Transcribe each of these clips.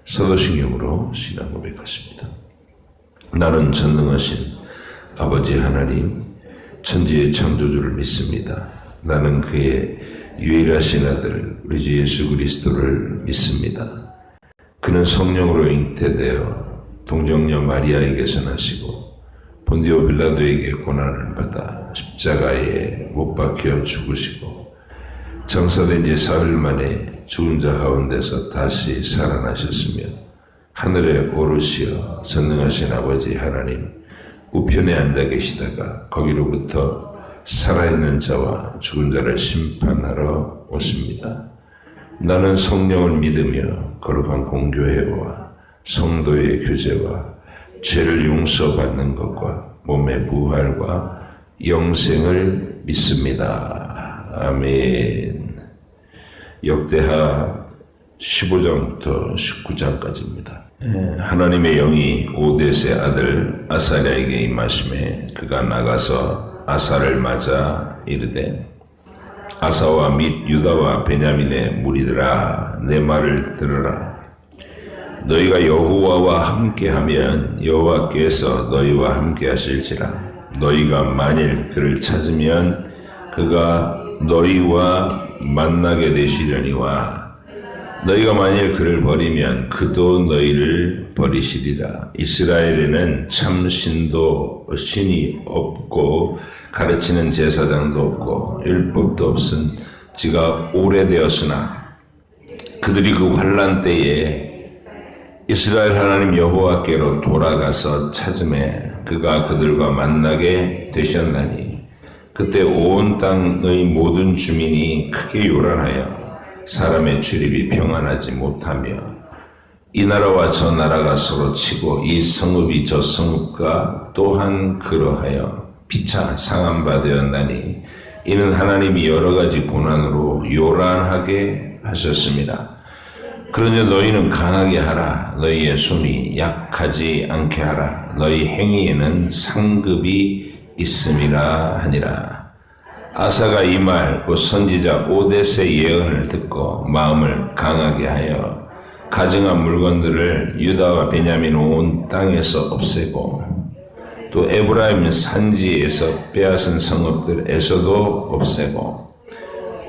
사도신경으로 신앙 고백하십니다. 나는 전능하신 아버지 하나님, 천지의 창조주를 믿습니다. 나는 그의 유일하신 아들 우리 주 예수 그리스도를 믿습니다. 그는 성령으로 잉태되어 동정녀 마리아에게서 나시고 본디오 빌라도에게 고난을 받아 십자가에 못 박혀 죽으시고 장사된 지 사흘 만에 죽은 자 가운데서 다시 살아나셨으며 하늘에 오르시어 전능하신 아버지 하나님 우편에 앉아 계시다가 거기로부터 살아있는 자와 죽은 자를 심판하러 오십니다. 나는 성령을 믿으며 거룩한 공교회와 성도의 교제와 죄를 용서받는 것과 몸의 부활과 영생을 믿습니다. 아멘. 역대하 15장부터 19장까지입니다. 하나님의 영이 오뎃의 아들 아사랴에게 임하심에 그가 나가서 아사를 맞아 이르되 아사와 및 유다와 베냐민의 무리들아 내 말을 들으라. 너희가 여호와와 함께하면 여호와께서 너희와 함께하실지라. 너희가 만일 그를 찾으면 그가 너희와 만나게 되시려니와 너희가 만일 그를 버리면 그도 너희를 버리시리라. 이스라엘에는 참 신이 없고 가르치는 제사장도 없고 율법도 없은 지가 오래되었으나 그들이 그 환난 때에 이스라엘 하나님 여호와께로 돌아가서 찾음에 그가 그들과 만나게 되셨나니 그때 온 땅의 모든 주민이 크게 요란하여 사람의 출입이 평안하지 못하며 이 나라와 저 나라가 서로 치고 이 성읍이 저 성읍과 또한 그러하여 피차 상함바 되었나니 이는 하나님이 여러 가지 고난으로 요란하게 하셨습니다. 그러나 너희는 강하게 하라. 너희의 손이 약하지 않게 하라. 너희 행위에는 상급이 있음이라 하니라. 아사가 이 말 곧 선지자 오뎃의 예언을 듣고 마음을 강하게 하여 가증한 물건들을 유다와 베냐민 온 땅에서 없애고 또 에브라임 산지에서 빼앗은 성읍들에서도 없애고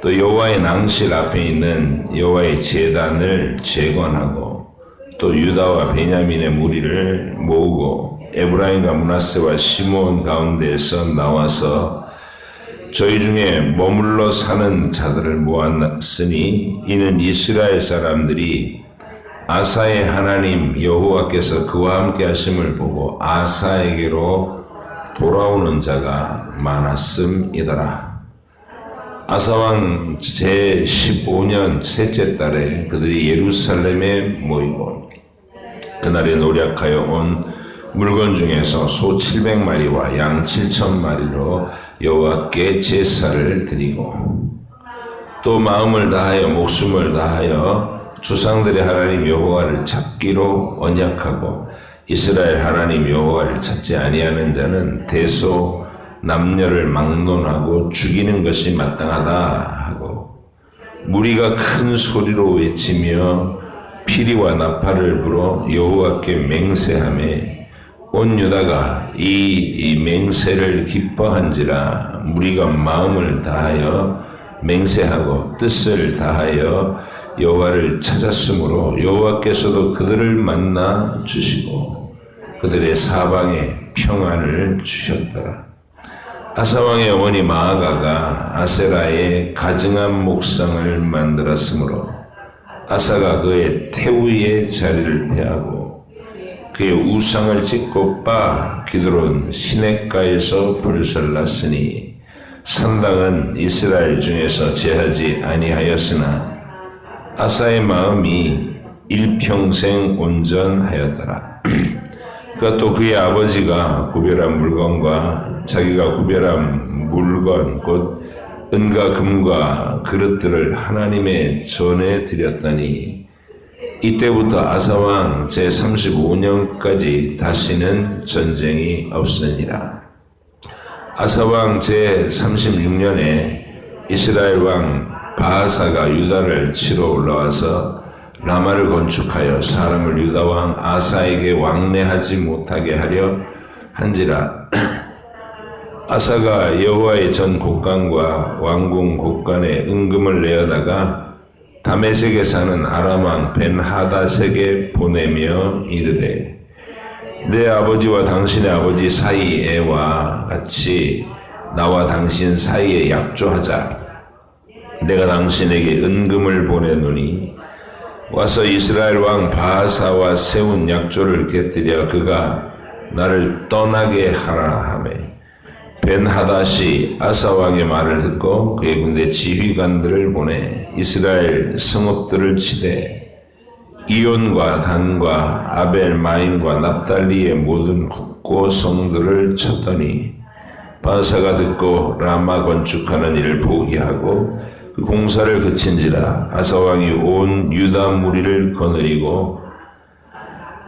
또 여호와의 낭실 앞에 있는 여호와의 제단을 재건하고 또 유다와 베냐민의 무리를 모으고 에브라임과 므낫세와 시므온 가운데에서 나와서 저희 중에 머물러 사는 자들을 모았으니 이는 이스라엘 사람들이 아사의 하나님 여호와께서 그와 함께 하심을 보고 아사에게로 돌아오는 자가 많았음이더라. 아사왕 제15년 셋째 달에 그들이 예루살렘에 모이고 그날에 노력하여 온 물건 중에서 소 700마리와 양 7,000마리로 여호와께 제사를 드리고 또 마음을 다하여 목숨을 다하여 조상들의 하나님 여호와를 찾기로 언약하고 이스라엘 하나님 여호와를 찾지 아니하는 자는 대소 남녀를 막론하고 죽이는 것이 마땅하다 하고 무리가 큰 소리로 외치며 피리와 나팔을 불어 여호와께 맹세하며 온 유다가 이 맹세를 기뻐한지라. 무리가 마음을 다하여 맹세하고 뜻을 다하여 여호와를 찾았으므로 여호와께서도 그들을 만나 주시고 그들의 사방에 평안을 주셨더라. 아사왕의 어머니 마아가가 아세라의 가증한 목상을 만들었으므로 아사가 그의 태우의 자리를 패하고 그의 우상을 짓고 빠 기드론 시냇가에서 불살랐으니 산당은 이스라엘 중에서 제하지 아니하였으나 아사의 마음이 일평생 온전하였더라. 그가 또 그의 아버지가 구별한 물건과 자기가 구별한 물건 곧 은과 금과 그릇들을 하나님의 전에 드렸더니 이때부터 아사왕 제35년까지 다시는 전쟁이 없으니라. 아사왕 제36년에 이스라엘 왕 바하사가 유다를 치러 올라와서 라마를 건축하여 사람을 유다 왕 아사에게 왕래하지 못하게 하려 한지라. 아사가 여호와의 전 곡간과 왕궁 곡간에 은금을 내어다가 다메섹에 사는 아람 왕 벤하닷에게 보내며 이르되 내 아버지와 당신의 아버지 사이에와 같이 나와 당신 사이에 약조하자. 내가 당신에게 은금을 보내노니 와서 이스라엘 왕 바하사와 세운 약조를 깨뜨려 그가 나를 떠나게 하라 하매 벤하닷이 아사 왕의 말을 듣고 그의 군대 지휘관들을 보내 이스라엘 성읍들을 치되 이온과 단과 아벨마임과 납달리의 모든 국고 성들을 쳤더니 바하사가 듣고 라마 건축하는 일을 포기하고 그 공사를 그친지라. 아사 왕이 온 유다 무리를 거느리고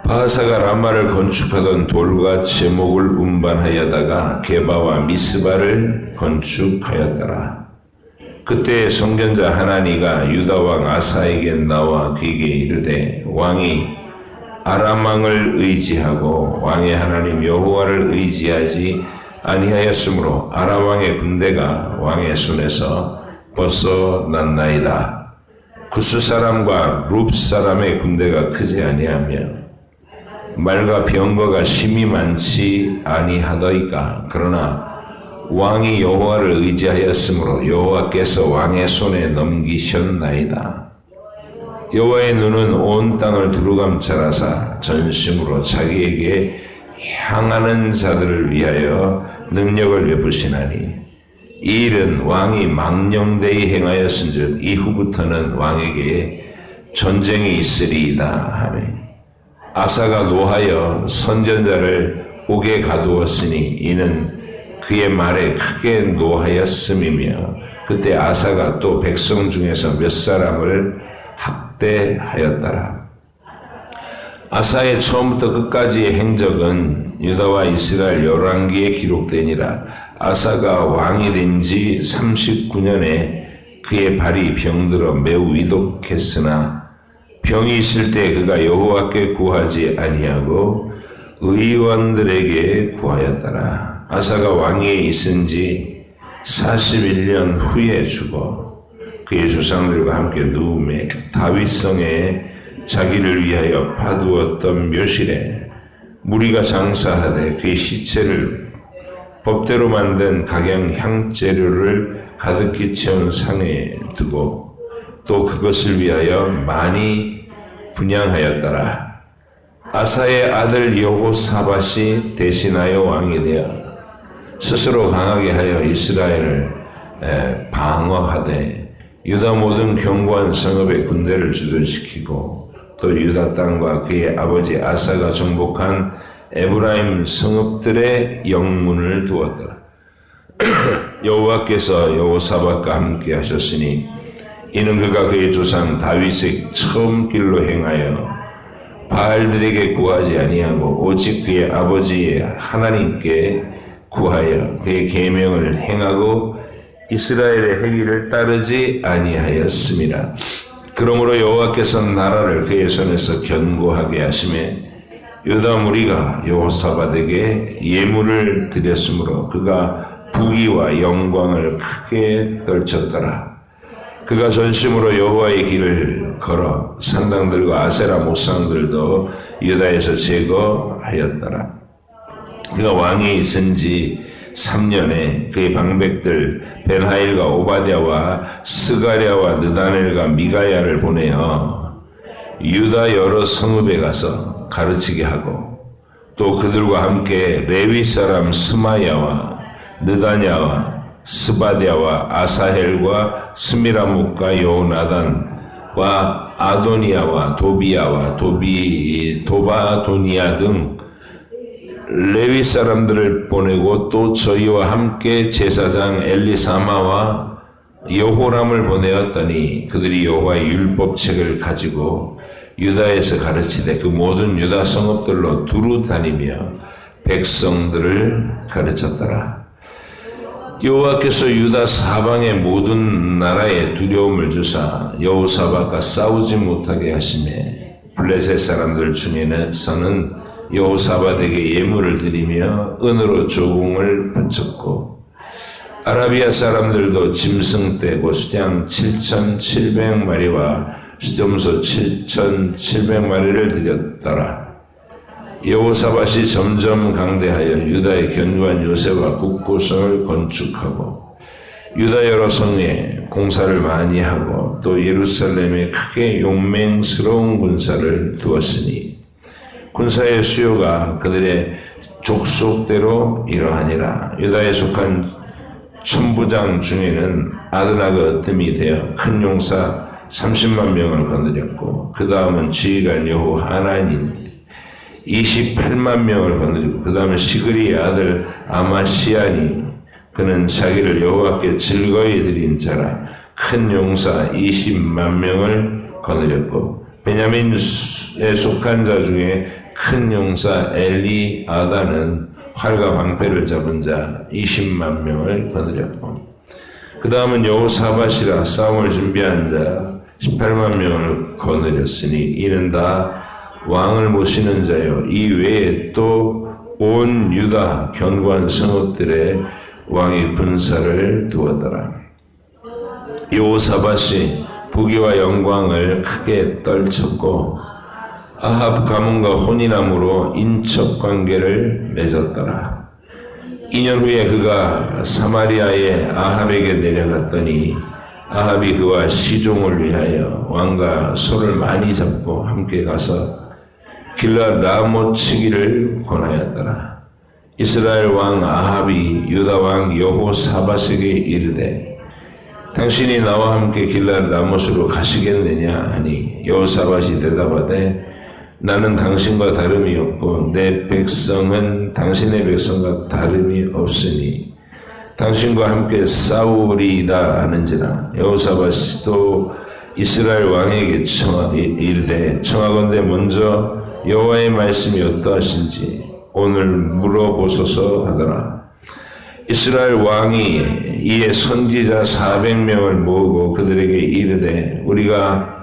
바하사가 라마를 건축하던 돌과 제목을 운반하여다가 게바와 미스바를 건축하였더라. 그때 선견자 하나니가 유다 왕 아사에게 나와 그에게 이르되 왕이 아람 왕을 의지하고 왕의 하나님 여호와를 의지하지 아니하였으므로 아람 왕의 군대가 왕의 손에서 벗어났나이다. 구스 사람과 룹 사람의 군대가 크지 아니하며 말과 병거가 심히 많지 아니하더이까. 그러나 왕이 여호와를 의지하였으므로 여호와께서 왕의 손에 넘기셨나이다. 여호와의 눈은 온 땅을 두루감찰하사 전심으로 자기에게 향하는 자들을 위하여 능력을 베푸시나니 이 일은 왕이 망령되이 행하였은즉 이후부터는 왕에게 전쟁이 있으리이다 하매 아사가 노하여 선전자를 옥에 가두었으니 이는 그의 말에 크게 노하였음이며 그때 아사가 또 백성 중에서 몇 사람을 학대하였더라. 아사의 처음부터 끝까지의 행적은 유다와 이스라엘 열왕기에 기록되니라. 아사가 왕이 된 지 39년에 그의 발이 병들어 매우 위독했으나 병이 있을 때 그가 여호와께 구하지 아니하고 의원들에게 구하였더라. 아사가 왕위에 있은 지 41년 후에 죽어 그의 조상들과 함께 누움에 다윗성에 자기를 위하여 파두었던 묘실에 무리가 장사하되 그의 시체를 법대로 만든 각양 향재료를 가득히 채운 상에 두고 또 그것을 위하여 많이 분향하였더라. 아사의 아들 여호사밧이 대신하여 왕이 되어 스스로 강하게 하여 이스라엘을 방어하되 유다 모든 견고한 성읍의 군대를 주둔시키고 또 유다 땅과 그의 아버지 아사가 정복한 에브라임 성읍들의 영문을 두었더라. 여호와께서 여호사밧과 함께 하셨으니 이는 그가 그의 조상 다윗의 처음 길로 행하여 바알들에게 구하지 아니하고 오직 그의 아버지의 하나님께 구하여 그의 계명을 행하고 이스라엘의 행위를 따르지 아니하였음이라. 그러므로 여호와께서 나라를 그의 손에서 견고하게 하시매 유다 무리가 여호사밧에게 예물을 드렸으므로 그가 부귀와 영광을 크게 떨쳤더라. 그가 전심으로 여호와의 길을 걸어 산당들과 아세라 목상들도 유다에서 제거하였더라. 그가 왕이 있은 지 3년에 그의 방백들 벤하일과 오바댜와 스가랴와 느다넬과 미가야를 보내어 유다 여러 성읍에 가서 가르치게 하고 또 그들과 함께 레위 사람 스마야와 느다냐와 스바랴와 아사헬과 스미라목과 요나단과 아도니아와 도비야와 도바도니아 등 레위 사람들을 보내고 또 저희와 함께 제사장 엘리사마와 여호람을 보내었더니 그들이 여호와의 율법책을 가지고 유다에서 가르치되 그 모든 유다 성읍들로 두루 다니며 백성들을 가르쳤더라. 여호와께서 유다 사방의 모든 나라에 두려움을 주사 여호사밧과 싸우지 못하게 하시매 블레셋 사람들 중에서는 여호사밧에게 예물을 드리며 은으로 조공을 바쳤고 아라비아 사람들도 짐승 떼고 수장 7,700마리와 수점소 7,700마리를 드렸더라. 여호사밧이 점점 강대하여 유다의 견고한 요새와 국고성을 건축하고 유다 여러 성에 공사를 많이 하고 또 예루살렘에 크게 용맹스러운 군사를 두었으니 군사의 수요가 그들의 족속대로 이러하니라. 유다에 속한 천부장 중에는 아드나가 으뜸이 되어 큰 용사 30만 명을 거느렸고 그 다음은 지휘관 여호하나니 28만 명을 거느리고 그 다음에 시그리의 아들 아마시아니 그는 자기를 여호와께 즐거이 드린 자라 큰 용사 20만 명을 거느렸고 베냐민에 속한 자 중에 큰 용사 엘리아다는 활과 방패를 잡은 자 20만 명을 거느렸고 그 다음은 여호사밧이라 싸움을 준비한 자 18만 명을 거느렸으니 이는 다 왕을 모시는 자요 이 외에 또 온 유다 견고한 성읍들의 왕이 군사를 두었더라. 여호사밧이 부귀와 영광을 크게 떨쳤고 아합 가문과 혼인함으로 인척 관계를 맺었더라. 2년 후에 그가 사마리아의 아합에게 내려갔더니 아합이 그와 시종을 위하여 왕과 소를 많이 잡고 함께 가서 길랏 라모치기를 권하였더라. 이스라엘 왕 아합이 유다 왕 여호사밧에게 이르되 당신이 나와 함께 길랏 라못으로 가시겠느냐 하니 여호사밧이 대답하되 나는 당신과 다름이 없고 내 백성은 당신의 백성과 다름이 없으니 당신과 함께 싸우리이다 하는지라. 여호사밧이 또 이스라엘 왕에게 이르되 청하건대 먼저 여호와의 말씀이 어떠하신지 오늘 물어보소서 하더라. 이스라엘 왕이 이에 선지자 400명을 모으고 그들에게 이르되 우리가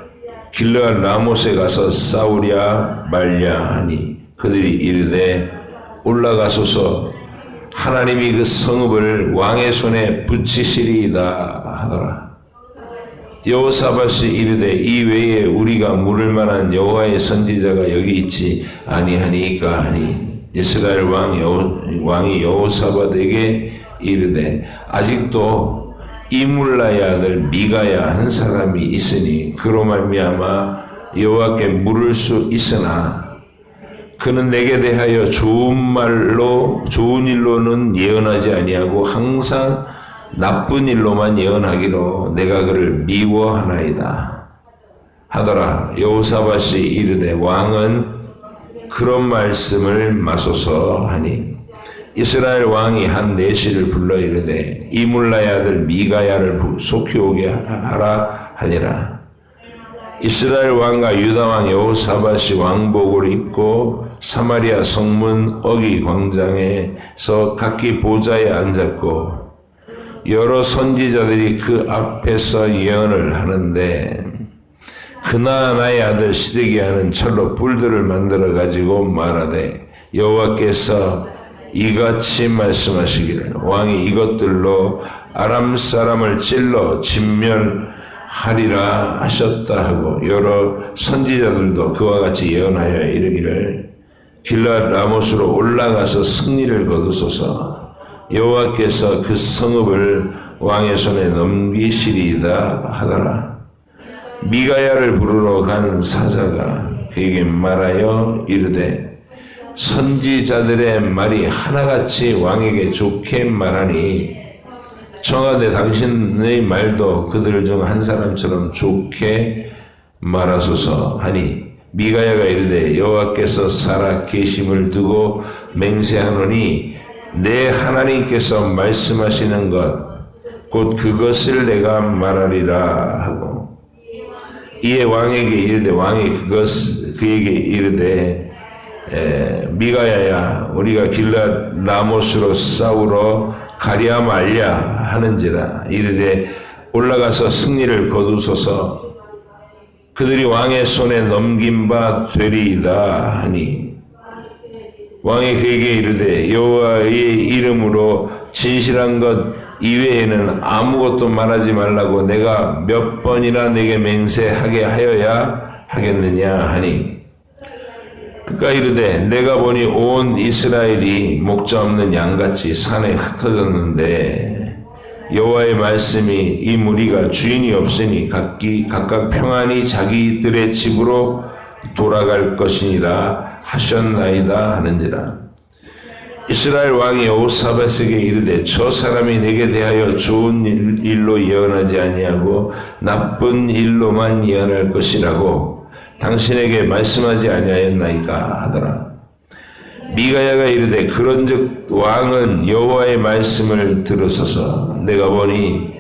길르앗 라못에 가서 싸우랴 말랴 하니 그들이 이르되 올라가소서 하나님이 그 성읍을 왕의 손에 붙이시리이다 하더라. 여호사밧이 이르되 이 외에 우리가 물을 만한 여호와의 선지자가 여기 있지 아니하니까 하니 이스라엘 왕이 여호사밧에게 이르되 아직도 이물라의 아들 미가야 한 사람이 있으니 그로 말미암아 여호와께 물을 수 있으나 그는 내게 대하여 좋은 일로는 예언하지 아니하고 항상 나쁜 일로만 예언하기로 내가 그를 미워하나이다 하더라. 여호사밧이 이르되 왕은 그런 말씀을 마소서 하니 이스라엘 왕이 한 내시를 불러 이르되 이물라의 아들 미가야를 속히 오게 하라 하니라. 이스라엘 왕과 유다 왕 여호사밧이 왕복을 입고 사마리아 성문 어기 광장에서 각기 보좌에 앉았고 여러 선지자들이 그 앞에서 예언을 하는데 그나아나의 아들 시드기야는 철로 뿔들을 만들어 가지고 말하되 여호와께서 이같이 말씀하시기를 왕이 이것들로 아람 사람을 찔러 진멸하리라 하셨다 하고 여러 선지자들도 그와 같이 예언하여 이르기를 길랏 라못으로 올라가서 승리를 거두소서 여호와께서 그 성읍을 왕의 손에 넘기시리이다 하더라. 미가야를 부르러 간 사자가 그에게 말하여 이르되 선지자들의 말이 하나같이 왕에게 좋게 말하니 청하되 당신의 말도 그들 중 한 사람처럼 좋게 말하소서 하니 미가야가 이르되 여호와께서 살아 계심을 두고 맹세하노니 내 하나님께서 말씀하시는 것 곧 그것을 내가 말하리라 하고 이에 왕에게 이르되 왕이 그에게 이르되 미가야야 우리가 길랏 라못으로 싸우러 가랴 말랴 하는지라. 이르되 올라가서 승리를 거두소서. 그들이 왕의 손에 넘긴 바 되리이다 하니 왕이 그에게 이르되 여호와의 이름으로 진실한 것 이외에는 아무것도 말하지 말라고 내가 몇 번이나 내게 맹세하게 하여야 하겠느냐 하니 그가 이르되 내가 보니 온 이스라엘이 목자 없는 양같이 산에 흩어졌는데 여호와의 말씀이 이 무리가 주인이 없으니 각각 평안히 자기들의 집으로 돌아갈 것이니라 하셨나이다 하는지라. 이스라엘 왕이 여호사밧에게 이르되 저 사람이 내게 대하여 좋은 일로 예언하지 아니하고 나쁜 일로만 예언할 것이라고 당신에게 말씀하지 아니하였나이까 하더라. 미가야가 이르되 그런즉 왕은 여호와의 말씀을 들으소서. 내가 보니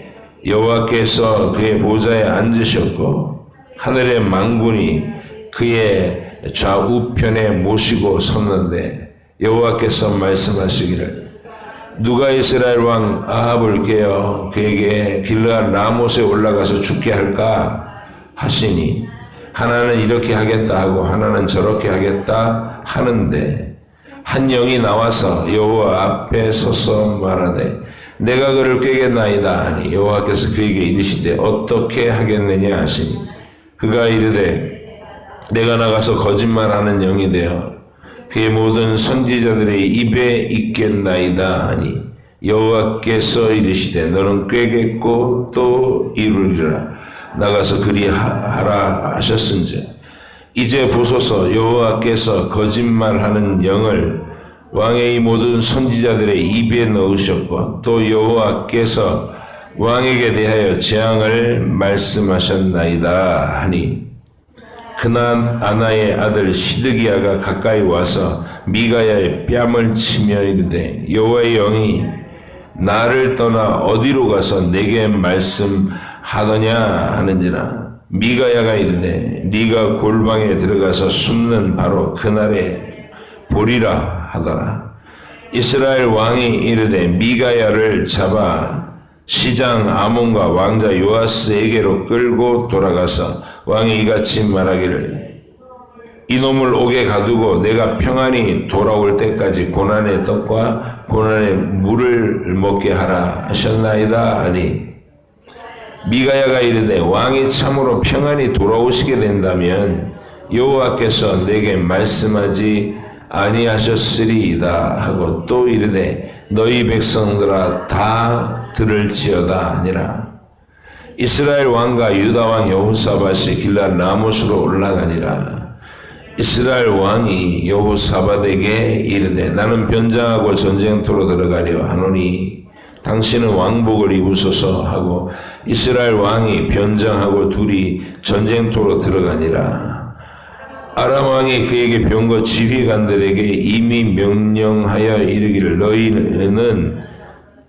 여호와께서 그의 보좌에 앉으셨고 하늘의 만군이 그의 좌우편에 모시고 섰는데 여호와께서 말씀하시기를 누가 이스라엘 왕 아합을 깨어 그에게 길르앗 라못에 올라가서 죽게 할까 하시니 하나는 이렇게 하겠다 하고 하나는 저렇게 하겠다 하는데 한 영이 나와서 여호와 앞에 서서 말하되 내가 그를 꾀겠나이다 하니 여호와께서 그에게 이르시되 어떻게 하겠느냐 하시니 그가 이르되 내가 나가서 거짓말하는 영이 되어 그의 모든 선지자들의 입에 있겠나이다 하니 여호와께서 이르시되 너는 꾀겠고 또 이루리라. 나가서 그리하라 하셨은즉 이제 보소서 여호와께서 거짓말하는 영을 왕의 이 모든 선지자들의 입에 넣으셨고 또 여호와께서 왕에게 대하여 재앙을 말씀하셨나이다 하니 그나아나의 아들 시드기야가 가까이 와서 미가야의 뺨을 치며 이르되 여호와의 영이 나를 떠나 어디로 가서 내게 말씀하더냐 하는지라. 미가야가 이르되 네가 골방에 들어가서 숨는 바로 그날에 보리라 하더라. 이스라엘 왕이 이르되 미가야를 잡아 시장 아몬과 왕자 요아스에게로 끌고 돌아가서 왕이 이같이 말하기를 이놈을 옥에 가두고 내가 평안히 돌아올 때까지 고난의 떡과 고난의 물을 먹게 하라 하셨나이다 하니 미가야가 이르되 왕이 참으로 평안히 돌아오시게 된다면 여호와께서 내게 말씀하지 아니하셨으리이다 하고 또 이르되 너희 백성들아 다 들을지어다 하니라. 이스라엘 왕과 유다 왕 여호사밧이 길르앗 라못으로 올라가니라. 이스라엘 왕이 여호사밧에게 이르되 나는 변장하고 전쟁터로 들어가려 하노니 당신은 왕복을 입으소서 하고 이스라엘 왕이 변장하고 둘이 전쟁터로 들어가니라. 아람 왕이 그에게 병거 지휘관들에게 이미 명령하여 이르기를 너희는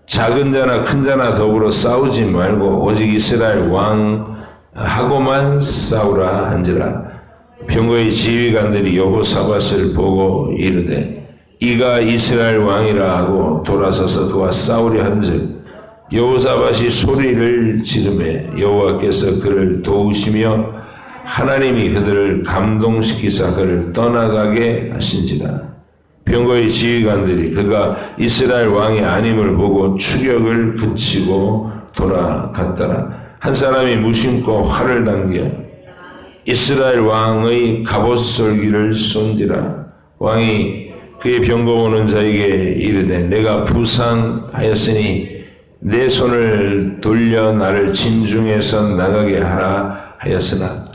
작은 자나 큰 자나 더불어 싸우지 말고 오직 이스라엘 왕하고만 싸우라 한지라. 병거의 지휘관들이 여호사밧을 보고 이르되 이가 이스라엘 왕이라 하고 돌아서서 그와 싸우려 한즉 여호사밧이 소리를 지르매 여호와께서 그를 도우시며 하나님이 그들을 감동시키사 그를 떠나가게 하신지라. 병거의 지휘관들이 그가 이스라엘 왕이 아님을 보고 추격을 그치고 돌아갔더라. 한 사람이 무심코 활을 당겨 이스라엘 왕의 갑옷솔기를 쏜지라. 왕이 그의 병거 보는 자에게 이르되 내가 부상하였으니 내 손을 돌려 나를 진중에서 나가게 하라 하였으나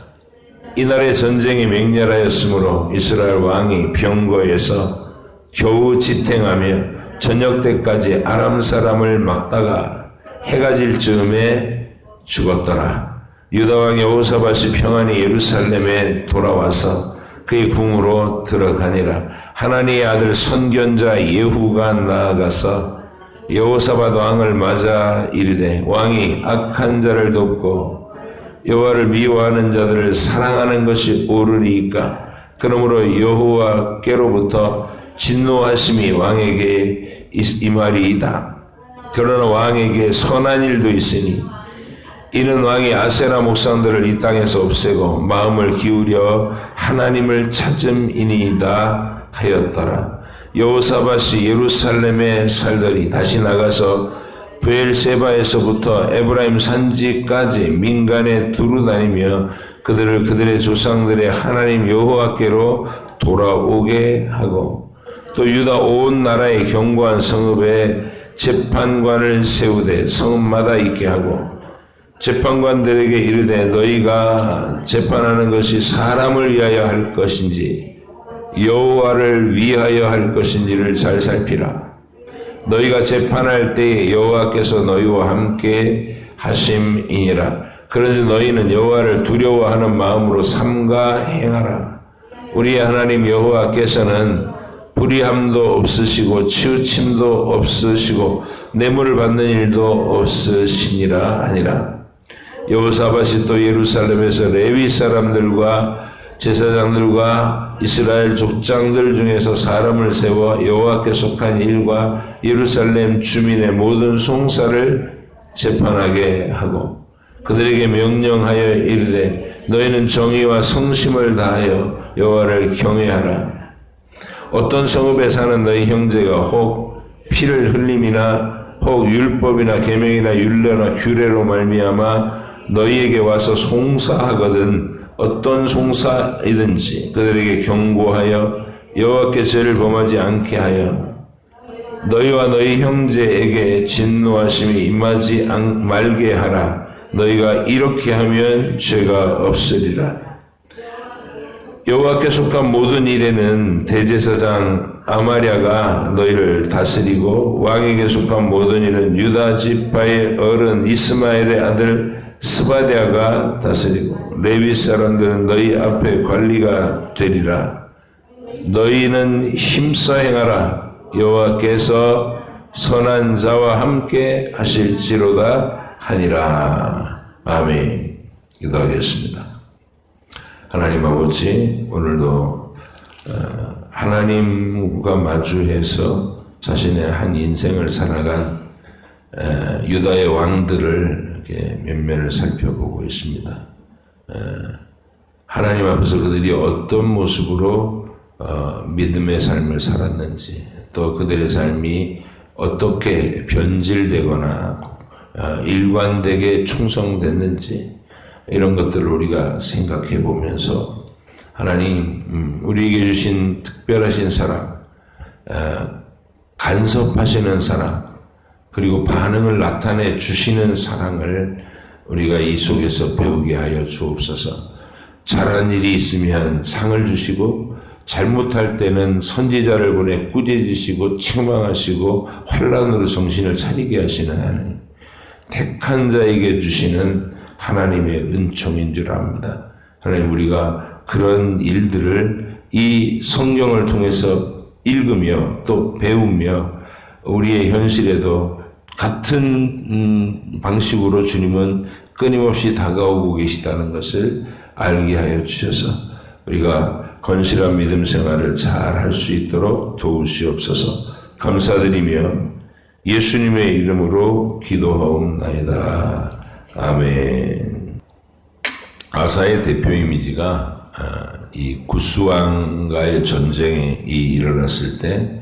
이날의 전쟁이 맹렬하였으므로 이스라엘 왕이 병거에서 겨우 지탱하며 저녁 때까지 아람 사람을 막다가 해가 질 즈음에 죽었더라. 유다 왕 여호사밧이 평안히 예루살렘에 돌아와서 그의 궁으로 들어가니라. 하나님의 아들 선견자 예후가 나아가서 여호사밧 왕을 맞아 이르되 왕이 악한 자를 돕고 여호와를 미워하는 자들을 사랑하는 것이 옳으리이까. 그러므로 여호와께로부터 진노하심이 왕에게 임하리이다. 그러나 왕에게 선한 일도 있으니 이는 왕이 아세라 목상들을 이 땅에서 없애고 마음을 기울여 하나님을 찾음이니이다 하였더라. 여호사밧이 예루살렘에 살더니 다시 나가서 브엘세바에서부터 에브라임 산지까지 민간에 두루다니며 그들을 그들의 조상들의 하나님 여호와께로 돌아오게 하고 또 유다 온 나라의 견고한 성읍에 재판관을 세우되 성읍마다 있게 하고 재판관들에게 이르되 너희가 재판하는 것이 사람을 위하여 할 것인지 여호와를 위하여 할 것인지를 잘 살피라. 너희가 재판할 때에 여호와께서 너희와 함께 하심이니라. 그러지 너희는 여호와를 두려워하는 마음으로 삼가 행하라. 우리의 하나님 여호와께서는 불의함도 없으시고 치우침도 없으시고 뇌물을 받는 일도 없으시니라 하니라. 여호사밧이 또 예루살렘에서 레위 사람들과 제사장들과 이스라엘 족장들 중에서 사람을 세워 여호와께 속한 일과 예루살렘 주민의 모든 송사를 재판하게 하고 그들에게 명령하여 이르되 너희는 정의와 성심을 다하여 여호와를 경외하라. 어떤 성읍에 사는 너희 형제가 혹 피를 흘림이나 혹 율법이나 계명이나 율례나 규례로 말미암아 너희에게 와서 송사하거든 어떤 송사이든지 그들에게 경고하여 여호와께 죄를 범하지 않게 하여 너희와 너희 형제에게 진노하심이 임하지 말게 하라. 너희가 이렇게 하면 죄가 없으리라. 여호와께 속한 모든 일에는 대제사장 아마랴가 너희를 다스리고 왕에게 속한 모든 일은 유다 지파의 어른 이스마엘의 아들 스바랴가 다스리고 레위 사람들은 너희 앞에 관리가 되리라. 너희는 힘써 행하라. 여호와께서 선한 자와 함께 하실지로다 하니라. 아멘. 기도하겠습니다. 하나님 아버지, 오늘도 하나님과 마주해서 자신의 한 인생을 살아간 유다의 왕들을 이렇게 면면을 살펴보고 있습니다. 하나님 앞에서 그들이 어떤 모습으로 믿음의 삶을 살았는지, 또 그들의 삶이 어떻게 변질되거나 일관되게 충성됐는지, 이런 것들을 우리가 생각해 보면서 하나님 우리에게 주신 특별하신 사랑, 간섭하시는 사랑, 그리고 반응을 나타내 주시는 사랑을 우리가 이 속에서 배우게 하여 주옵소서. 잘한 일이 있으면 상을 주시고 잘못할 때는 선지자를 보내 꾸짖으시고 책망하시고 환난으로 정신을 차리게 하시는 하나님, 택한 자에게 주시는 하나님의 은총인 줄 압니다. 하나님, 우리가 그런 일들을 이 성경을 통해서 읽으며 또 배우며 우리의 현실에도 같은 방식으로 주님은 끊임없이 다가오고 계시다는 것을 알게 하여 주셔서 우리가 건실한 믿음 생활을 잘 할 수 있도록 도우시옵소서. 감사드리며 예수님의 이름으로 기도하옵나이다. 아멘. 아사의 대표 이미지가 이 구스왕과의 전쟁이 일어났을 때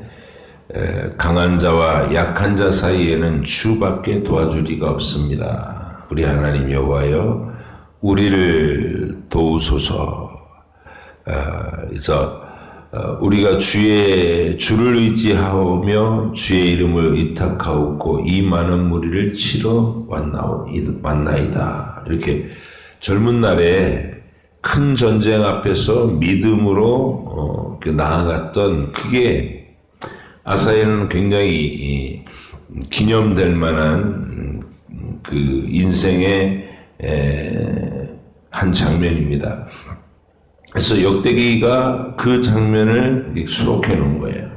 강한 자와 약한 자 사이에는 주밖에 도와줄 리가 없습니다. 우리 하나님 여호와여, 우리를 도우소서. 그래서 우리가 주를 의지하오며 주의 이름을 의탁하옵고 이 많은 무리를 치러 왔나이다. 이렇게 젊은 날에 큰 전쟁 앞에서 믿음으로 나아갔던, 그게 아사야는 굉장히 기념될 만한 그 인생의 한 장면입니다. 그래서 역대기가 그 장면을 수록해 놓은 거예요.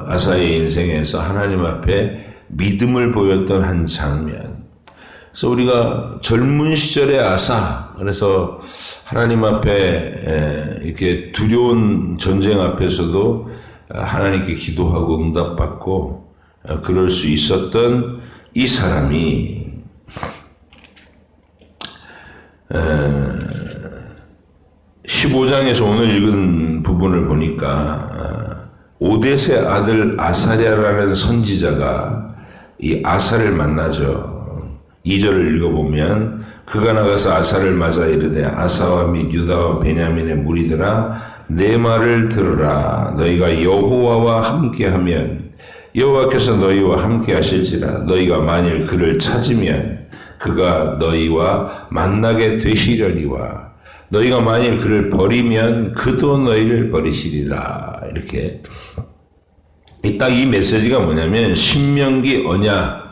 아사의 인생에서 하나님 앞에 믿음을 보였던 한 장면. 그래서 우리가 젊은 시절의 아사, 그래서 하나님 앞에 이렇게 두려운 전쟁 앞에서도 하나님께 기도하고 응답받고 그럴 수 있었던 이 사람이 15장에서 오늘 읽은 부분을 보니까 오뎃의 아들 아사랴라는 선지자가 이 아사를 만나죠. 2절을 읽어보면 그가 나가서 아사를 맞아 이르되 아사와 및 유다와 베냐민의 무리들아 내 말을 들으라. 너희가 여호와와 함께하면 여호와께서 너희와 함께하실지라. 너희가 만일 그를 찾으면 그가 너희와 만나게 되시려니와 너희가 만일 그를 버리면 그도 너희를 버리시리라. 이렇게 딱 이 메시지가 뭐냐면 신명기 언약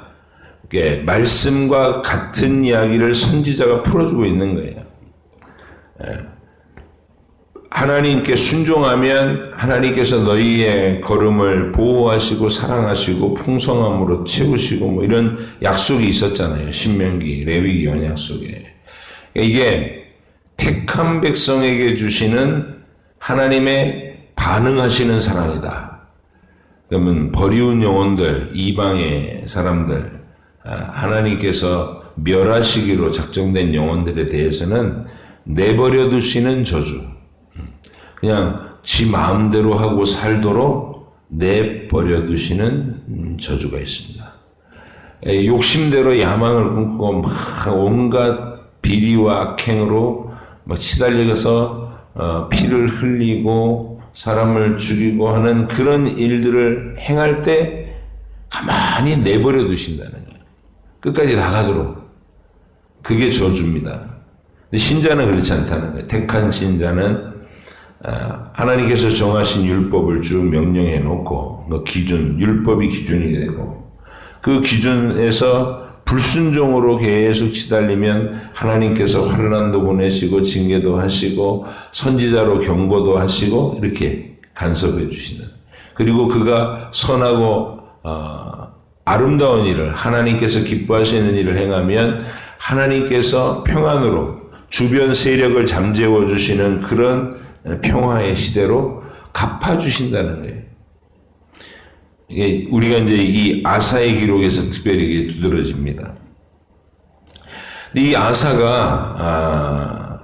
말씀과 같은 이야기를 선지자가 풀어주고 있는 거예요. 하나님께 순종하면 하나님께서 너희의 걸음을 보호하시고 사랑하시고 풍성함으로 채우시고 뭐 이런 약속이 있었잖아요. 신명기, 레위기 언약 속에. 이게 택한 백성에게 주시는 하나님의 반응하시는 사랑이다. 그러면 버리운 영혼들, 이방의 사람들, 하나님께서 멸하시기로 작정된 영혼들에 대해서는 내버려 두시는 저주. 그냥 지 마음대로 하고 살도록 내버려 두시는 저주가 있습니다. 욕심대로 야망을 꿈꾸고 막 온갖 비리와 악행으로 막 시달려서 피를 흘리고 사람을 죽이고 하는 그런 일들을 행할 때 가만히 내버려 두신다는 거예요. 끝까지 나가도록. 그게 저주입니다. 근데 신자는 그렇지 않다는 거예요. 택한 신자는 하나님께서 정하신 율법을 쭉 명령해 놓고 그 기준, 율법이 기준이 되고 그 기준에서 불순종으로 계속 시달리면 하나님께서 환난도 보내시고 징계도 하시고 선지자로 경고도 하시고 이렇게 간섭해 주시는. 그리고 그가 선하고 아름다운 일을 하나님께서 기뻐하시는 일을 행하면 하나님께서 평안으로 주변 세력을 잠재워 주시는 그런 평화의 시대로 갚아주신다는 거예요. 이게 우리가 이제 이 아사의 기록에서 특별히 두드러집니다. 근데 이 아사가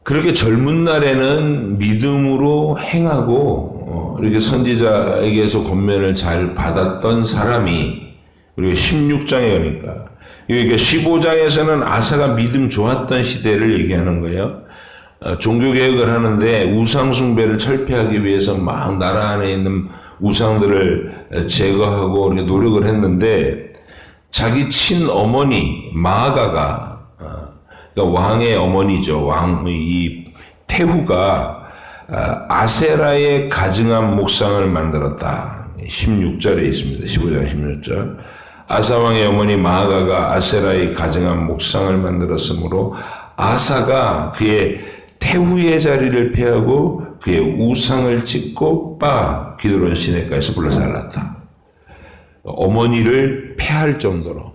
그렇게 젊은 날에는 믿음으로 행하고 이렇게 선지자에게서 권면을 잘 받았던 사람이 우리가 16장에 오니까 그러니까 15장에서는 아사가 믿음 좋았던 시대를 얘기하는 거예요. 종교개혁을 하는데 우상숭배를 철폐하기 위해서 막 나라 안에 있는 우상들을 제거하고 이렇게 노력을 했는데 자기 친어머니 마아가가 그러니까 왕의 어머니죠. 이 태후가 아세라의 가증한 목상을 만들었다. 16절에 있습니다. 15장 16절. 아사왕의 어머니 마아가가 아세라의 가증한 목상을 만들었으므로 아사가 그의 태후의 자리를 피하고 그의 우상을 찍고 기드론 시내가에서 불러 살랐다. 어머니를 폐할 정도로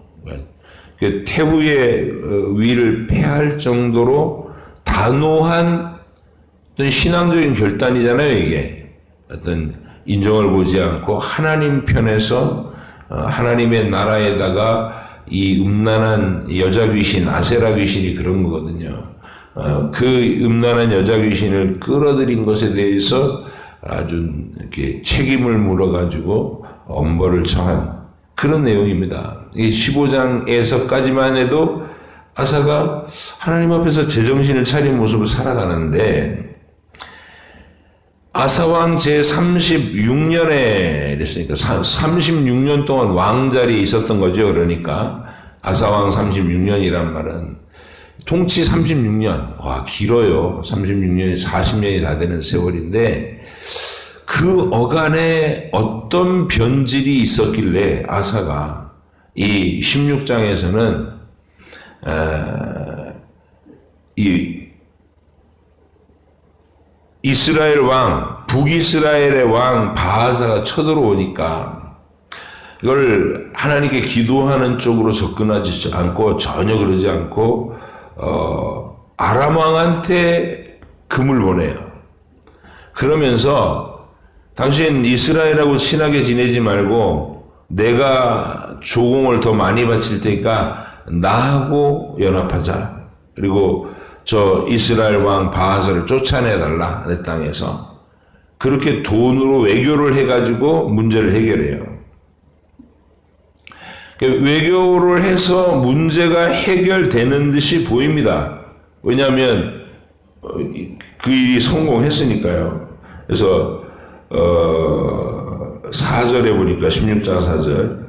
그 태후의 위를 폐할 정도로 단호한 어떤 신앙적인 결단이잖아요. 이게 어떤 인정을 보지 않고 하나님 편에서 하나님의 나라에다가 이 음란한 여자 귀신 아세라 귀신이 그런 거거든요. 그 음란한 여자 귀신을 끌어들인 것에 대해서 아주 이렇게 책임을 물어가지고 엄벌을 청한 그런 내용입니다. 이 15장에서까지만 해도 아사가 하나님 앞에서 제정신을 차린 모습을 살아가는데 아사왕 제36년에 이랬으니까 36년 동안 왕자리에 있었던 거죠. 그러니까 아사왕 36년이란 말은 통치 36년. 와, 길어요. 36년이 40년이 다 되는 세월인데 그 어간에 어떤 변질이 있었길래 아사가 이 16장에서는 이 이스라엘 왕, 북이스라엘의 왕 바하사가 쳐들어오니까 이걸 하나님께 기도하는 쪽으로 접근하지 않고 전혀 그러지 않고 아람 왕한테 금을 보내요. 그러면서 당신 이스라엘하고 친하게 지내지 말고 내가 조공을 더 많이 바칠 테니까 나하고 연합하자. 그리고 저 이스라엘 왕 바하스를 쫓아내달라. 내 땅에서. 그렇게 돈으로 외교를 해가지고 문제를 해결해요. 외교를 해서 문제가 해결되는 듯이 보입니다. 왜냐하면 그 일이 성공했으니까요. 그래서 4절에 보니까 16장 4절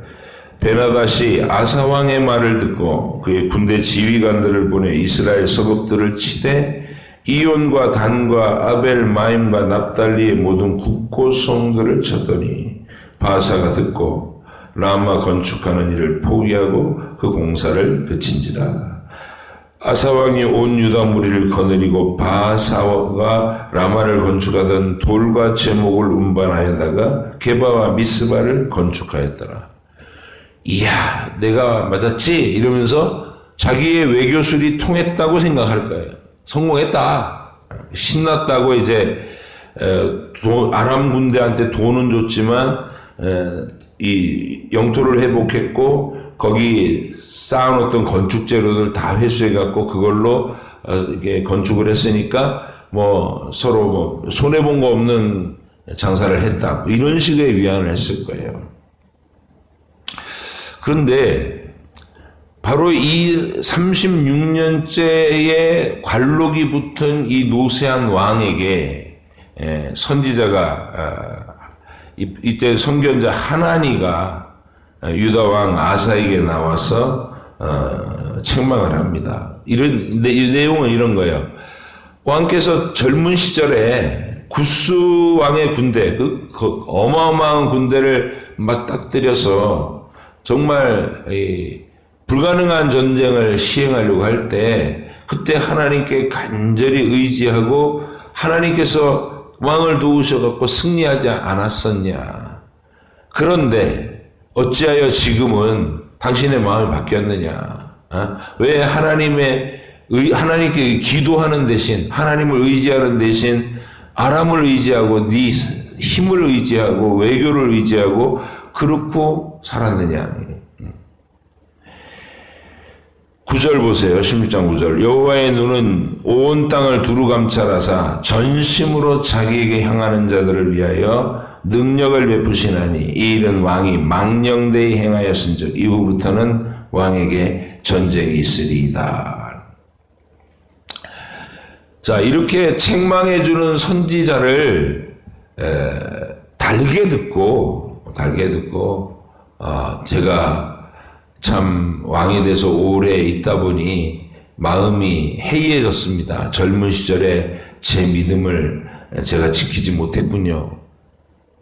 베나닷이 아사 왕의 말을 듣고 그의 군대 지휘관들을 보내 이스라엘 서급들을 치되 이온과 단과 아벨 마임과 납달리의 모든 국고성들을 쳤더니 바하사가 듣고 라마 건축하는 일을 포기하고 그 공사를 그친지라. 아사 왕이 온 유다 무리를 거느리고 바하사가 라마를 건축하던 돌과 제목을 운반하여다가 게바와 미스바를 건축하였더라. 이야, 내가 맞았지? 이러면서 자기의 외교술이 통했다고 생각할 거예요. 성공했다. 신났다고 이제 아람 군대한테 돈은 줬지만 이 영토를 회복했고 거기 쌓아놓던 건축 재료들 다 회수해갖고 그걸로 이렇게 건축을 했으니까 뭐 서로 뭐 손해 본 거 없는 장사를 했다. 이런 식의 위안을 했을 거예요. 그런데 바로 이 36년째의 관록이 붙은 이 노세한 왕에게 선지자가 이때 선견자 하나니가 유다 왕 아사에게 나와서 책망을 합니다. 이 내용은 이런 거예요. 왕께서 젊은 시절에 구스 왕의 군대, 그 어마어마한 군대를 맞닥뜨려서 정말 불가능한 전쟁을 시행하려고 할 때 그때 하나님께 간절히 의지하고 하나님께서 왕을 도우셔갖고 승리하지 않았었냐. 그런데 어찌하여 지금은 당신의 마음이 바뀌었느냐. 왜 하나님께 기도하는 대신 하나님을 의지하는 대신 아람을 의지하고 네 힘을 의지하고 외교를 의지하고 그렇고 살았느냐. 9절 보세요. 16장 9절. 여호와의 눈은 온 땅을 두루 감찰하사 전심으로 자기에게 향하는 자들을 위하여 능력을 베푸시나니 이 일은 왕이 망령되이 행하였은즉 이후부터는 왕에게 전쟁이 있으리이다. 자, 이렇게 책망해주는 선지자를 달게 듣고 제가 참 왕에 대해서 오래 있다 보니 마음이 해이해졌습니다. 젊은 시절에 제 믿음을 제가 지키지 못했군요.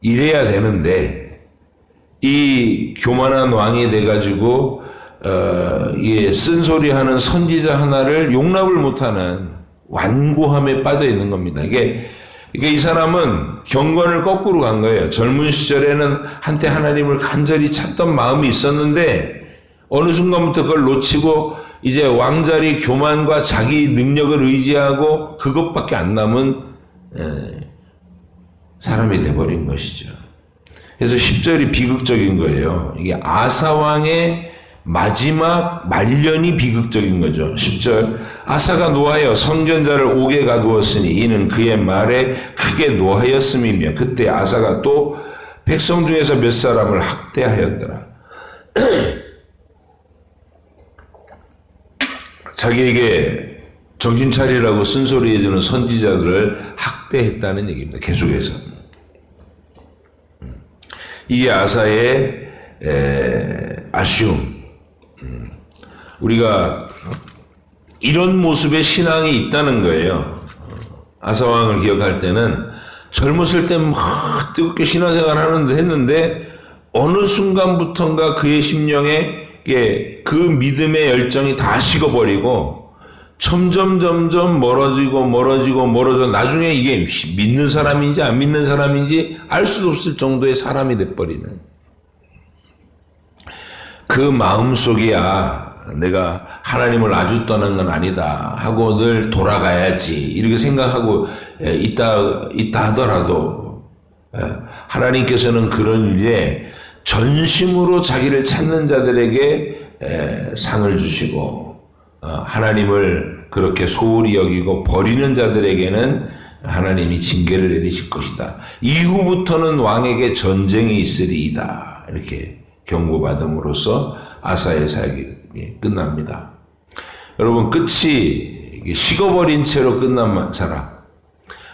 이래야 되는데 이 교만한 왕이 돼가지고 쓴소리하는 선지자 하나를 용납을 못하는 완고함에 빠져 있는 겁니다. 이게 이 사람은 경건을 거꾸로 간 거예요. 젊은 시절에는 한때 하나님을 간절히 찾던 마음이 있었는데 어느 순간부터 그걸 놓치고 이제 왕자리 교만과 자기 능력을 의지하고 그것밖에 안 남은 사람이 돼버린 것이죠. 그래서 10절이 비극적인 거예요. 이게 아사왕의 마지막 말년이 비극적인 거죠. 10절 아사가 노하여 선견자를 옥에 가두었으니 이는 그의 말에 크게 노하였음이며 그때 아사가 또 백성 중에서 몇 사람을 학대하였더라. 자기에게 정신 차리라고 쓴소리해주는 선지자들을 학대했다는 얘기입니다. 계속해서. 이게 아사의 아쉬움. 우리가 이런 모습의 신앙이 있다는 거예요. 아사왕을 기억할 때는 젊었을 때 막 뜨겁게 신앙생활 하는데 했는데 어느 순간부터인가 그의 심령에 그 믿음의 열정이 다 식어버리고 점점 멀어져 나중에 이게 믿는 사람인지 안 믿는 사람인지 알 수도 없을 정도의 사람이 돼버리는 그 마음속이야 내가 하나님을 아주 떠난 건 아니다 하고 늘 돌아가야지 이렇게 생각하고 있다 하더라도 하나님께서는 그런 일에 전심으로 자기를 찾는 자들에게 상을 주시고 하나님을 그렇게 소홀히 여기고 버리는 자들에게는 하나님이 징계를 내리실 것이다. 이후부터는 왕에게 전쟁이 있으리이다. 이렇게 경고받음으로써 아사의 사역이 끝납니다. 여러분, 끝이 식어버린 채로 끝난 사람.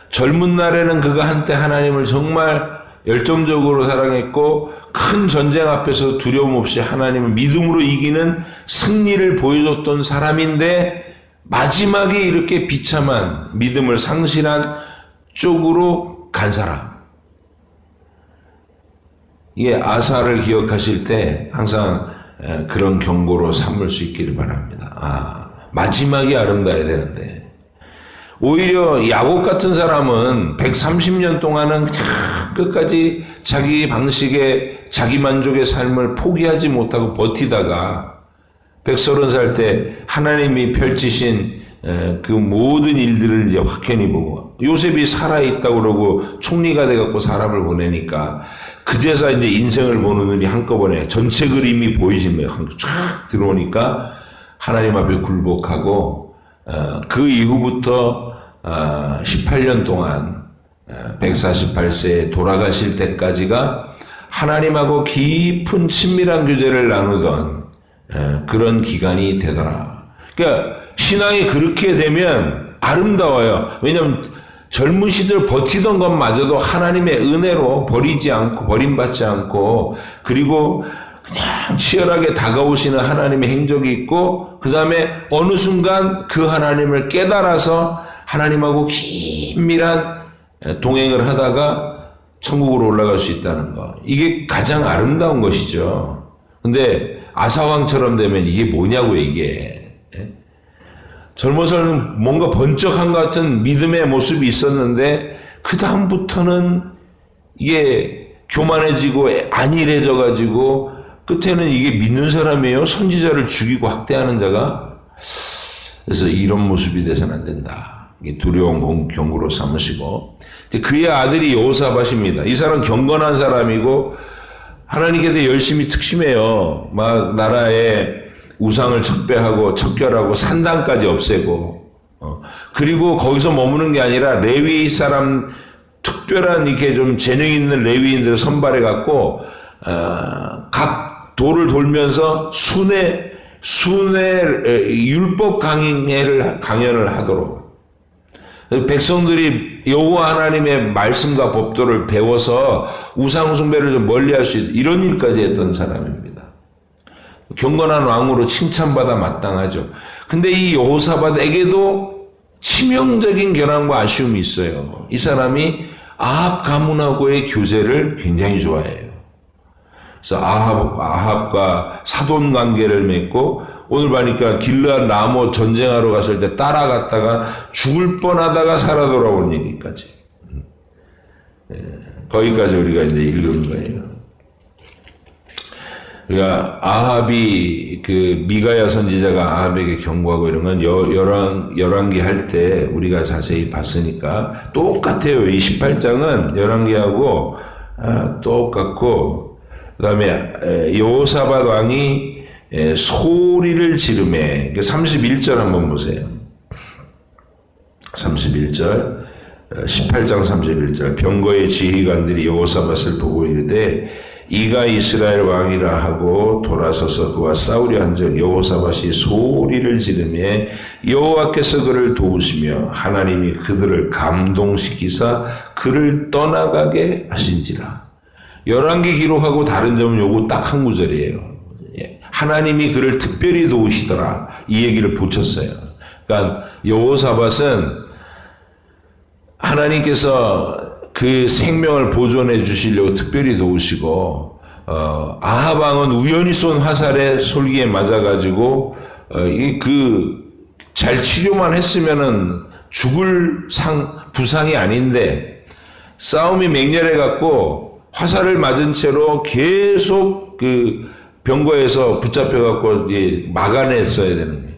젊은 날에는 그가 한때 하나님을 정말 열정적으로 사랑했고 큰 전쟁 앞에서 두려움 없이 하나님을 믿음으로 이기는 승리를 보여줬던 사람인데 마지막에 이렇게 비참한 믿음을 상실한 쪽으로 간 사람. 이게 아사를 기억하실 때 항상 그런 경고로 삼을 수 있기를 바랍니다. 마지막이 아름다워야 되는데 오히려 야곱 같은 사람은 130년 동안은 그냥 끝까지 자기 방식의 자기 만족의 삶을 포기하지 못하고 버티다가 130살 때 하나님이 펼치신 그 모든 일들을 이제 확연히 보고 요셉이 살아있다고 그러고 총리가 돼갖고 사람을 보내니까 그제서 이제 인생을 보는 눈이 한꺼번에 전체 그림이 보이시면 쫙 들어오니까 하나님 앞에 굴복하고 그 이후부터 18년 동안 148세에 돌아가실 때까지가 하나님하고 깊은 친밀한 교제를 나누던 그런 기간이 되더라. 그러니까 신앙이 그렇게 되면 아름다워요. 왜냐하면 젊은 시절 버티던 것마저도 하나님의 은혜로 버리지 않고 버림받지 않고 그리고 그냥 치열하게 다가오시는 하나님의 행적이 있고 그 다음에 어느 순간 그 하나님을 깨달아서 하나님하고 긴밀한 동행을 하다가 천국으로 올라갈 수 있다는 거. 이게 가장 아름다운 것이죠. 근데 아사왕처럼 되면 이게 뭐냐고요, 이게. 젊어서는 뭔가 번쩍한 것 같은 믿음의 모습이 있었는데 그 다음부터는 이게 교만해지고 안일해져 가지고 끝에는 이게 믿는 사람이에요. 선지자를 죽이고 학대하는 자가. 그래서 이런 모습이 돼서는 안 된다. 두려운 경고로 삼으시고 그의 아들이 여호사밧입니다. 이 사람은 경건한 사람이고 하나님께 대해 열심히 특심해요. 막 나라에 우상을 척배하고 척결하고 산당까지 없애고 그리고 거기서 머무는 게 아니라 레위 사람 특별한 이렇게 좀 재능 있는 레위인들을 선발해 갖고 각 도를 돌면서 순회 율법 강연을 하도록 백성들이 여호와 하나님의 말씀과 법도를 배워서 우상 숭배를 좀 멀리할 수 있는 이런 일까지 했던 사람입니다. 경건한 왕으로 칭찬받아 마땅하죠. 근데 이 여호사밧에게도 치명적인 결함과 아쉬움이 있어요. 이 사람이 아합 가문하고의 교제를 굉장히 좋아해요. 그래서 아합과 사돈 관계를 맺고 오늘 보니까 길르앗 라모 전쟁하러 갔을 때 따라갔다가 죽을 뻔하다가 살아 돌아온 얘기까지. 거기까지 우리가 이제 읽은 거예요. 그러니까 아합이 그 미가야 선지자가 아합에게 경고하고 이런 건 열왕기 할 때 우리가 자세히 봤으니까 똑같아요. 이 18장은 열왕기하고 똑같고 그다음에 여호사밧 왕이 소리를 지르매 31절 한번 보세요. 31절 18장 31절 병거의 지휘관들이 여호사밧을 보고 이르되 이가 이스라엘 왕이라 하고 돌아서서 그와 싸우려 한즉 여호사밧이 소리를 지르며 여호와께서 그를 도우시며 하나님이 그들을 감동시키사 그를 떠나가게 하신지라. 열왕기 기록하고 다른 점은 요거 딱 한 구절이에요. 하나님이 그를 특별히 도우시더라. 이 얘기를 붙였어요. 그러니까 여호사밧은 하나님께서 그 생명을 보존해 주시려고 특별히 도우시고 아합 왕은 우연히 쏜 화살에 솔기에 맞아가지고 잘 치료만 했으면은 죽을 부상이 아닌데 싸움이 맹렬해 갖고 화살을 맞은 채로 계속 그 병거에서 붙잡혀 갖고 막아냈어야 되는 거예요.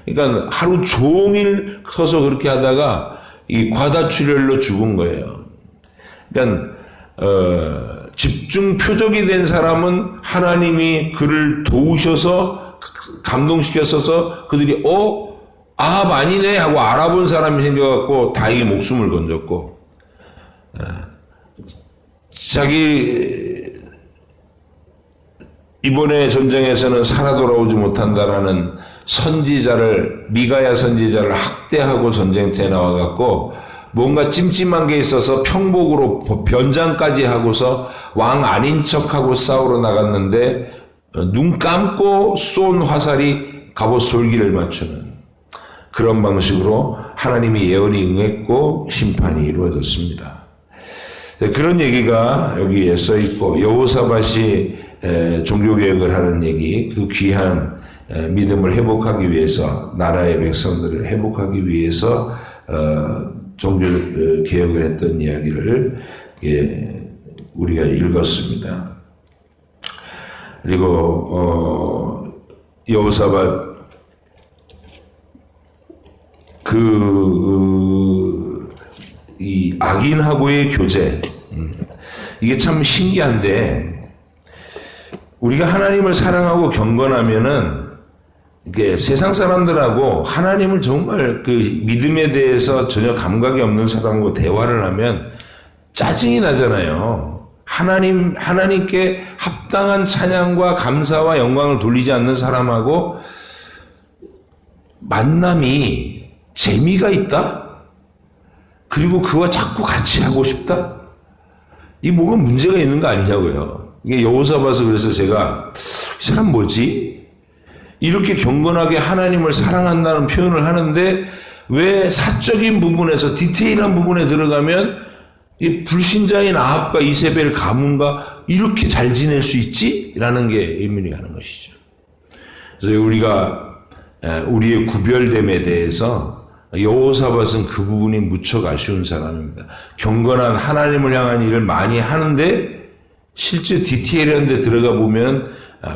그러니까 하루 종일 서서 그렇게 하다가 이 과다출혈로 죽은 거예요. 그러니까 집중 표적이 된 사람은 하나님이 그를 도우셔서 감동시켰어서 그들이 아합 아니네 하고 알아본 사람이 생겨갖고 다행히 목숨을 건졌고, 자기 이번에 전쟁에서는 살아 돌아오지 못한다라는 선지자를, 미가야 선지자를 학대하고 전쟁터에 나와갖고 뭔가 찜찜한 게 있어서 평복으로 변장까지 하고서 왕 아닌 척하고 싸우러 나갔는데 눈 감고 쏜 화살이 갑옷 솔기를 맞추는 그런 방식으로 하나님이 예언이 응했고 심판이 이루어졌습니다. 그런 얘기가 여기에 써 있고, 여호사밧이 종교개혁을 하는 얘기, 그 귀한 믿음을 회복하기 위해서, 나라의 백성들을 회복하기 위해서 종교개혁을 했던 이야기를 우리가 읽었습니다. 그리고 여호사밧 이 악인하고의 교제, 이게 참 신기한데, 우리가 하나님을 사랑하고 경건하면은 이게 세상 사람들하고 하나님을 정말 그 믿음에 대해서 전혀 감각이 없는 사람하고 대화를 하면 짜증이 나잖아요. 하나님께 합당한 찬양과 감사와 영광을 돌리지 않는 사람하고 만남이 재미가 있다? 그리고 그와 자꾸 같이 하고 싶다? 이 뭐가 문제가 있는 거 아니냐고요. 이게 여호사밧을 그래서 제가 이 사람 뭐지? 이렇게 경건하게 하나님을 사랑한다는 표현을 하는데 왜 사적인 부분에서 디테일한 부분에 들어가면 이 불신자인 아합과 이세벨 가문과 이렇게 잘 지낼 수 있지? 라는 게 의문이 가는 것이죠. 그래서 우리가 우리의 구별됨에 대해서 여호사밧은 그 부분이 무척 아쉬운 사람입니다. 경건한 하나님을 향한 일을 많이 하는데 실제 디테일한 데 들어가 보면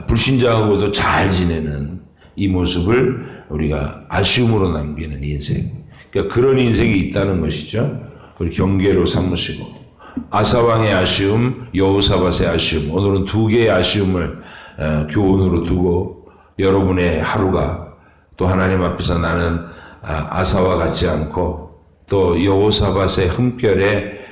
불신자하고도 잘 지내는 이 모습을 우리가 아쉬움으로 남기는 인생. 그러니까 그런 인생이 있다는 것이죠. 우리 경계로 삼으시고, 아사왕의 아쉬움, 여호사밧의 아쉬움, 오늘은 두 개의 아쉬움을 교훈으로 두고 여러분의 하루가 또 하나님 앞에서 나는 아사와 같지 않고 또 여호사밧의 흠결에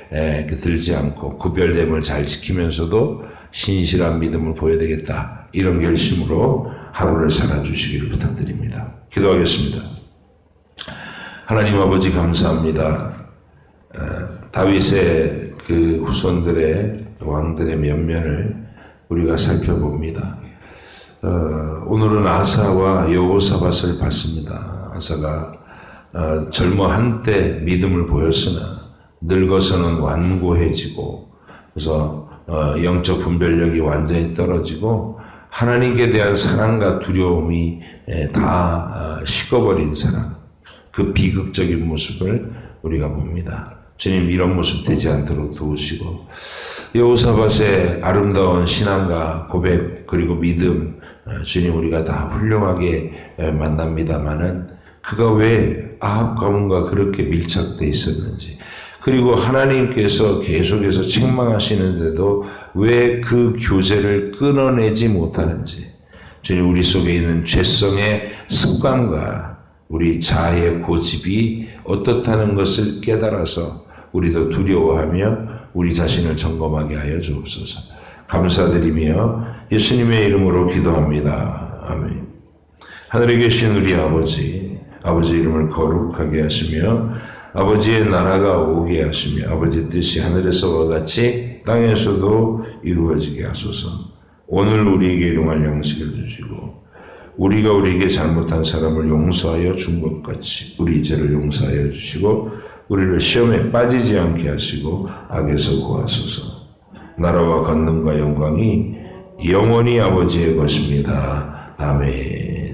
들지 않고 구별됨을 잘 지키면서도 신실한 믿음을 보여야 되겠다. 이런 결심으로 하루를 살아주시기를 부탁드립니다. 기도하겠습니다. 하나님 아버지 감사합니다. 다윗의 그 후손들의 왕들의 면면을 우리가 살펴봅니다. 오늘은 아사와 여호사밧을 봤습니다. 아사가 젊어 한때 믿음을 보였으나 늙어서는 완고해지고, 그래서 영적 분별력이 완전히 떨어지고 하나님께 대한 사랑과 두려움이 다 식어버린 사람, 그 비극적인 모습을 우리가 봅니다. 주님, 이런 모습 되지 않도록 도우시고, 여호사밧의 아름다운 신앙과 고백 그리고 믿음, 주님 우리가 다 훌륭하게 만납니다마는 그가 왜 아합 가문과 그렇게 밀착되어 있었는지, 그리고 하나님께서 계속해서 책망하시는데도 왜 그 교제를 끊어내지 못하는지, 주님 우리 속에 있는 죄성의 습관과 우리 자아의 고집이 어떻다는 것을 깨달아서 우리도 두려워하며 우리 자신을 점검하게 하여 주옵소서. 감사드리며 예수님의 이름으로 기도합니다. 아멘. 하늘에 계신 우리 아버지, 아버지 이름을 거룩하게 하시며 아버지의 나라가 오게 하시며 아버지의 뜻이 하늘에서와 같이 땅에서도 이루어지게 하소서. 오늘 우리에게 일용할 양식을 주시고 우리가 우리에게 잘못한 사람을 용서하여 준 것 같이 우리 죄를 용서하여 주시고 우리를 시험에 빠지지 않게 하시고 악에서 구하소서. 나라와 권능과 영광이 영원히 아버지의 것입니다. 아멘.